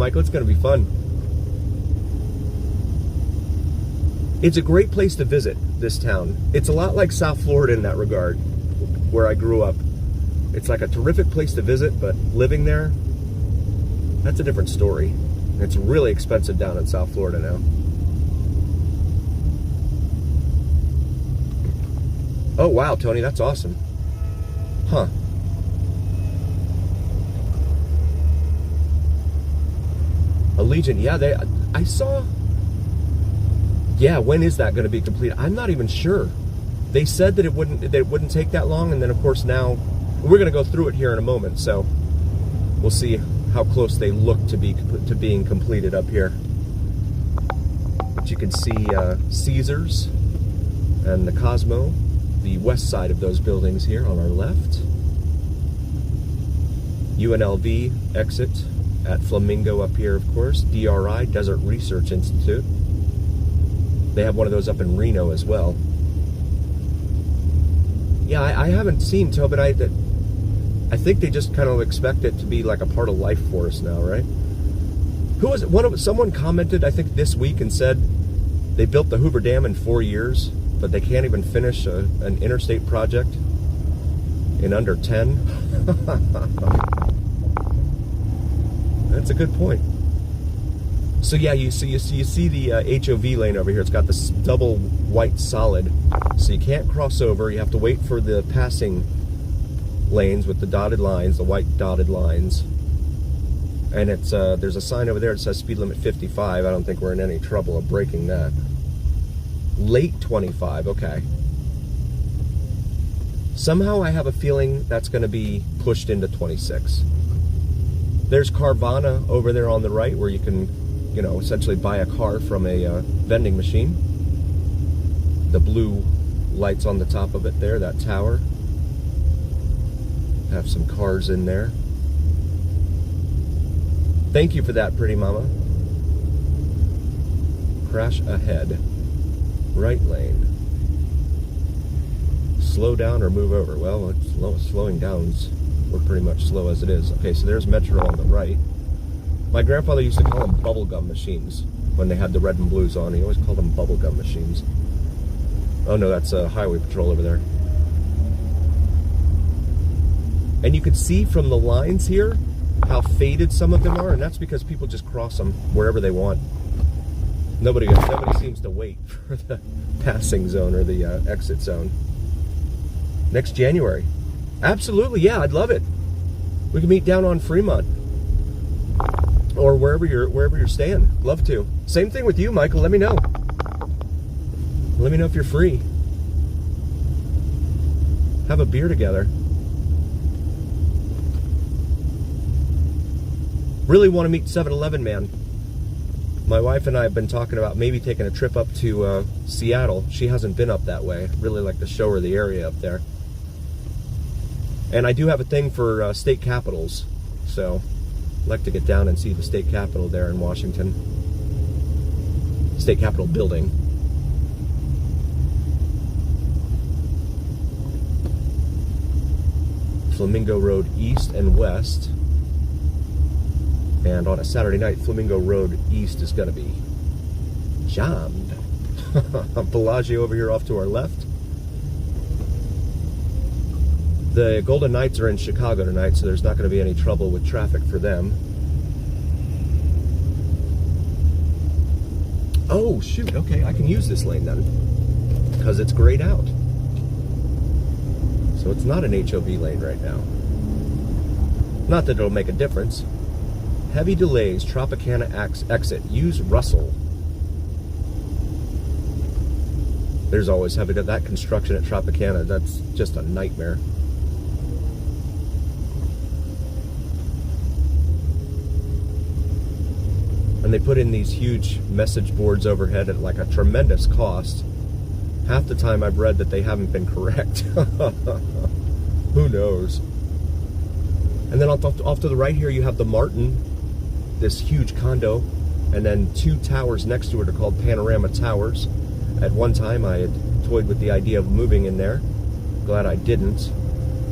Michael. It's going to be fun. It's a great place to visit, this town. It's a lot like South Florida in that regard, where I grew up. It's like a terrific place to visit, but living there, that's a different story. It's really expensive down in South Florida now. Oh, wow, Tony, that's awesome. Huh. Allegiant, yeah, I saw... Yeah, when is that going to be complete? I'm not even sure. They said that it wouldn't take that long, and then of course now we're going to go through it here in a moment. So we'll see how close they look to being completed up here. But you can see Caesars and the Cosmo, the west side of those buildings here on our left. UNLV exit at Flamingo up here, of course. DRI, Desert Research Institute. They have one of those up in Reno as well. Yeah, I haven't seen Tobin. I think they just kind of expect it to be like a part of life for us now, right? Who was it? Someone commented, I think this week, and said they built the Hoover Dam in 4 years, but they can't even finish an interstate project in under 10. That's a good point. So yeah, you see the HOV lane over here. It's got this double white solid, so you can't cross over. You have to wait for the passing lanes with the dotted lines, the white dotted lines. And it's there's a sign over there that says speed limit 55. I don't think we're in any trouble of breaking that. Late 25, okay. Somehow I have a feeling that's going to be pushed into 26. There's Carvana over there on the right, where you can, you know, essentially buy a car from a vending machine. The blue lights on the top of it there, that tower. Have some cars in there. Thank you for that, pretty mama. Crash ahead. Right lane. Slow down or move over. Well, slowing down's, we're pretty much slow as it is. Okay, so there's Metro on the right. My grandfather used to call them bubblegum machines when they had the red and blues on. He always called them bubblegum machines. Oh no, that's Highway Patrol over there. And you can see from the lines here how faded some of them are, and that's because people just cross them wherever they want. Nobody seems to wait for the passing zone or the exit zone. Next January. Absolutely, yeah, I'd love it. We can meet down on Fremont. Or wherever you're staying. Love to. Same thing with you, Michael. Let me know. Let me know if you're free. Have a beer together. Really want to meet 7-Eleven man. My wife and I have been talking about maybe taking a trip up to Seattle. She hasn't been up that way. I'd really like to show her the area up there. And I do have a thing for state capitals, so I'd like to get down and see the state capitol there in Washington. State Capitol building. Flamingo Road East and West. And on a Saturday night, Flamingo Road East is going to be jammed. Bellagio over here off to our left. The Golden Knights are in Chicago tonight, so there's not going to be any trouble with traffic for them. Oh, shoot. Okay, I can use this lane then, because it's grayed out. So it's not an HOV lane right now. Not that it'll make a difference. Heavy delays, Tropicana exit. Use Russell. There's always heavy. That construction at Tropicana, that's just a nightmare. And they put in these huge message boards overhead at like a tremendous cost. Half the time I've read that they haven't been correct. Who knows? And then off to the right here you have the Martin, this huge condo, and then two towers next to it are called Panorama Towers. At one time I had toyed with the idea of moving in there. Glad I didn't.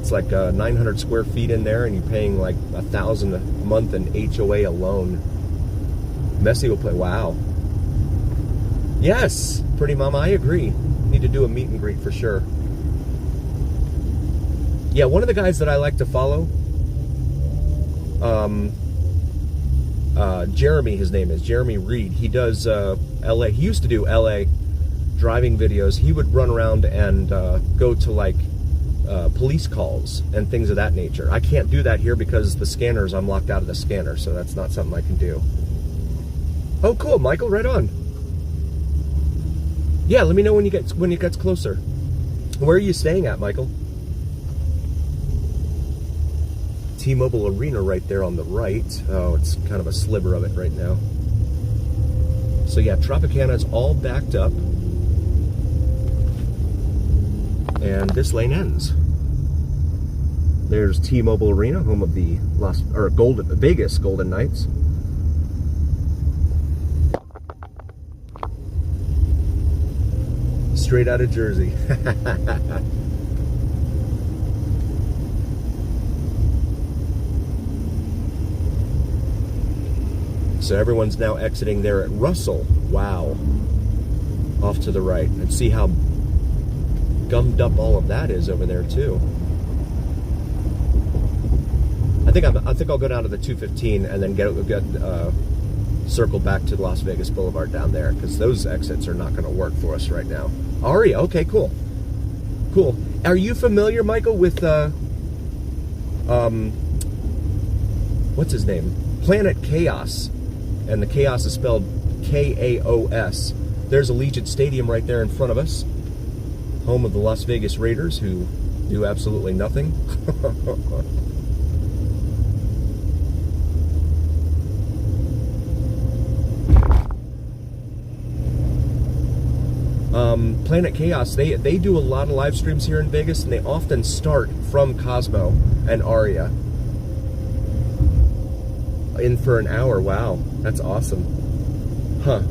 It's like 900 square feet in there, and you're paying like $1,000 a month in HOA alone. Messi will play. Wow. Yes, Pretty Mama, I agree. Need to do a meet and greet for sure. Yeah, one of the guys that I like to follow, Jeremy, his name is Jeremy Reed. He does LA. He used to do LA driving videos. He would run around and go to like police calls and things of that nature. I can't do that here because the scanners, I'm locked out of the scanner, so that's not something I can do. Oh, cool, Michael, right on. Yeah, let me know when it gets closer. Where are you staying at, Michael? T-Mobile Arena right there on the right. Oh, it's kind of a sliver of it right now. So yeah, Tropicana is all backed up. And this lane ends. There's T-Mobile Arena, home of the Vegas Golden Knights. Straight out of Jersey. So everyone's now exiting there at Russell. Wow. Off to the right. And see how gummed up all of that is over there too. I think I'll go down to the 215 and then circle back to Las Vegas Boulevard down there, because those exits are not going to work for us right now. Aria, okay, cool. Cool. Are you familiar, Michael, with what's his name? Planet Chaos. And the Chaos is spelled K-A-O-S. There's Allegiant Stadium right there in front of us. Home of the Las Vegas Raiders, who do absolutely nothing. Planet Chaos, they do a lot of live streams here in Vegas, and they often start from Cosmo and Aria. In for an hour. Wow, that's awesome. Huh.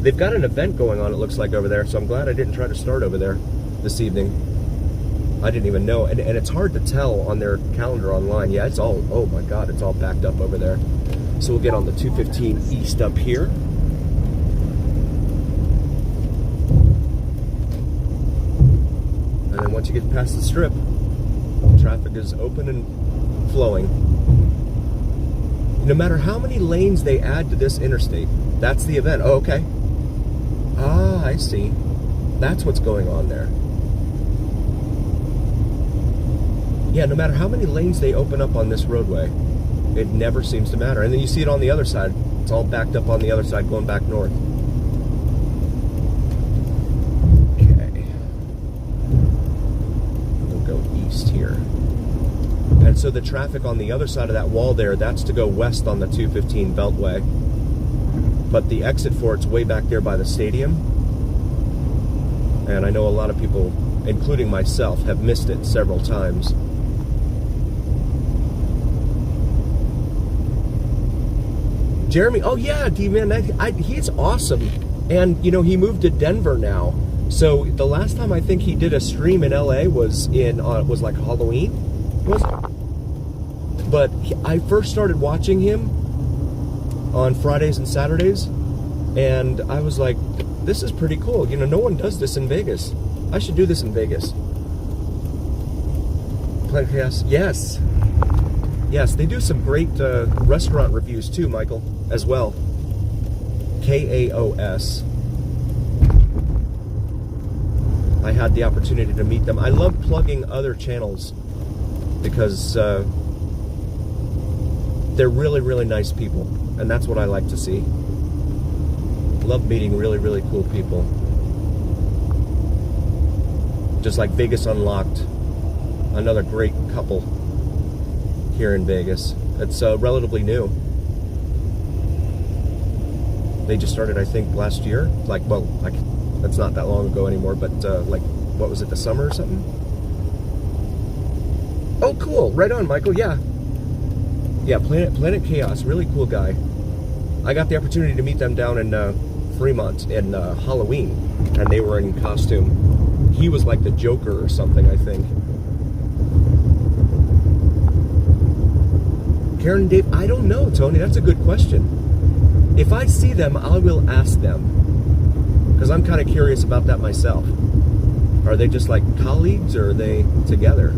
They've got an event going on, it looks like, over there, so I'm glad I didn't try to start over there this evening. I didn't even know, and it's hard to tell on their calendar online. Yeah, it's all, oh my god, it's all backed up over there. So we'll get on the 215 East up here. And then once you get past the strip, traffic is open and flowing. No matter how many lanes they add to this interstate, that's the event. Oh, okay. Ah, I see. That's what's going on there. Yeah, no matter how many lanes they open up on this roadway, it never seems to matter. And then you see it on the other side. It's all backed up on the other side going back north. Okay. We'll go east here. And so the traffic on the other side of that wall there, that's to go west on the 215 Beltway. But the exit for it's way back there by the stadium. And I know a lot of people, including myself, have missed it several times. Jeremy, oh yeah, D-Man, he's awesome. And, you know, he moved to Denver now. So the last time I think he did a stream in LA was like Halloween, was it? But I first started watching him on Fridays and Saturdays, and I was like, this is pretty cool. You know, no one does this in Vegas. I should do this in Vegas. Planet Chaos, yes. Yes, they do some great restaurant reviews too, Michael, as well. K-A-O-S. I had the opportunity to meet them. I love plugging other channels because they're really, really nice people, and that's what I like to see. Love meeting really, really cool people. Just like Vegas Unlocked, another great couple here in Vegas. It's relatively new. They just started, I think, last year. Like, well, that's not that long ago anymore, but like, what was it, the summer or something? Oh, cool. Right on, Michael. Yeah. Yeah, Planet Chaos. Really cool guy. I got the opportunity to meet them down in Fremont in Halloween, and they were in costume. He was like the Joker or something, I think. Karen and Dave, I don't know, Tony. That's a good question. If I see them, I will ask them, because I'm kind of curious about that myself. Are they just like colleagues, or are they together?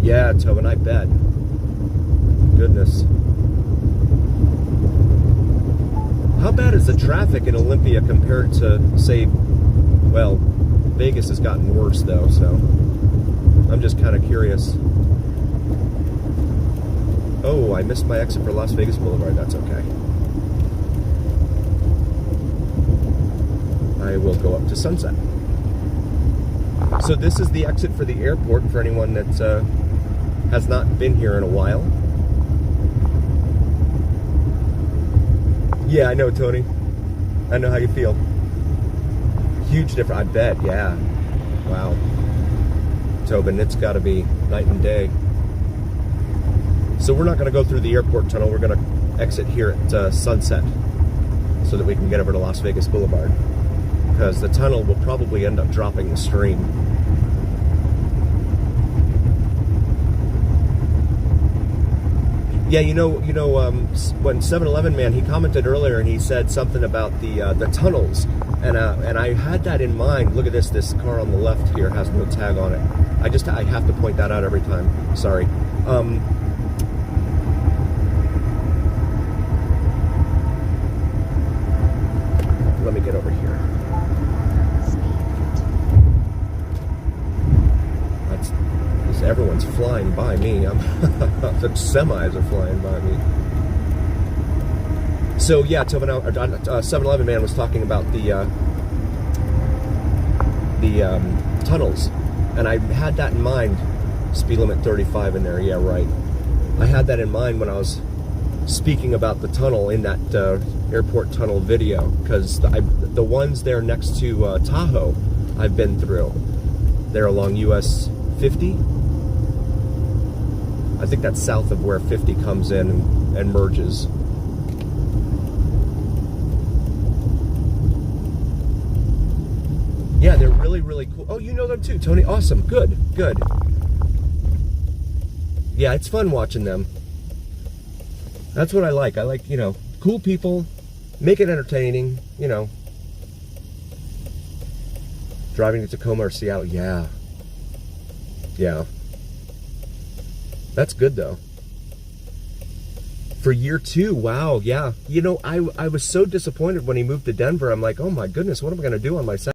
Yeah, Tobin, I bet. Goodness. How bad is the traffic in Olympia compared to, say, well, Vegas has gotten worse though, so I'm just kind of curious. Oh, I missed my exit for Las Vegas Boulevard. That's okay. I will go up to Sunset. So this is the exit for the airport for anyone that has not been here in a while. Yeah, I know, Tony. I know how you feel. Huge difference, I bet, yeah. Wow. Tobin, it's got to be night and day. So we're not going to go through the airport tunnel. We're going to exit here at Sunset so that we can get over to Las Vegas Boulevard, because the tunnel will probably end up dropping the stream. Yeah, you know, when 7-Eleven man, he commented earlier and he said something about the tunnels, and I had that in mind. Look at this. This car on the left here has no tag on it. I have to point that out every time. Sorry. Let me get over here. Everyone's flying by me. The semis are flying by me. So yeah, 7-Eleven man was talking about the tunnels, and I had that in mind. Speed limit 35 in there. Yeah, right. I had that in mind when I was speaking about the tunnel in that airport tunnel video, because the ones there next to Tahoe, I've been through. They're along US 50. I think that's south of where 50 comes in and merges. Yeah, they're really, really cool. Oh, you know them too, Tony. Awesome. Good, good. Yeah, it's fun watching them. That's what I like. I like, cool people, make it entertaining, Driving to Tacoma or Seattle, yeah. Yeah. That's good though. For year 2, wow, yeah. I was so disappointed when he moved to Denver. I'm like, oh my goodness, what am I going to do on my second?